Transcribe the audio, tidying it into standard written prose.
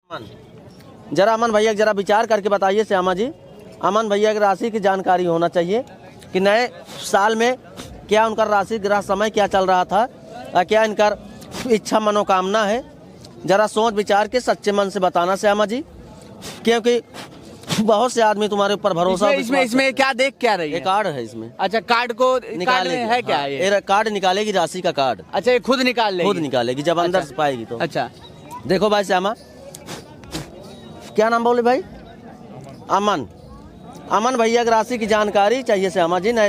जरा अमन भैया जरा विचार करके बताइए श्यामा जी, अमन भैया की राशि की जानकारी होना चाहिए कि नए साल में क्या उनका राशि ग्रह समय क्या चल रहा था और क्या इनका इच्छा मनोकामना है। जरा सोच विचार के सच्चे मन से बताना श्यामा जी, क्योंकि बहुत से आदमी तुम्हारे ऊपर भरोसा। इसमें क्या देख क्या रही है? कार्ड है इसमें। अच्छा, कार्ड को निकालने है क्या? ये कार्ड निकालेगी, राशि का कार्ड। अच्छा, ये खुद निकाल लेगी? खुद निकालेगी जब अंदर से पाएगी तो। अच्छा, देखो भाई श्यामा, क्या नाम बोले भाई? अमन। अमन भैया की राशि की जानकारी चाहिए श्यामा जी, नए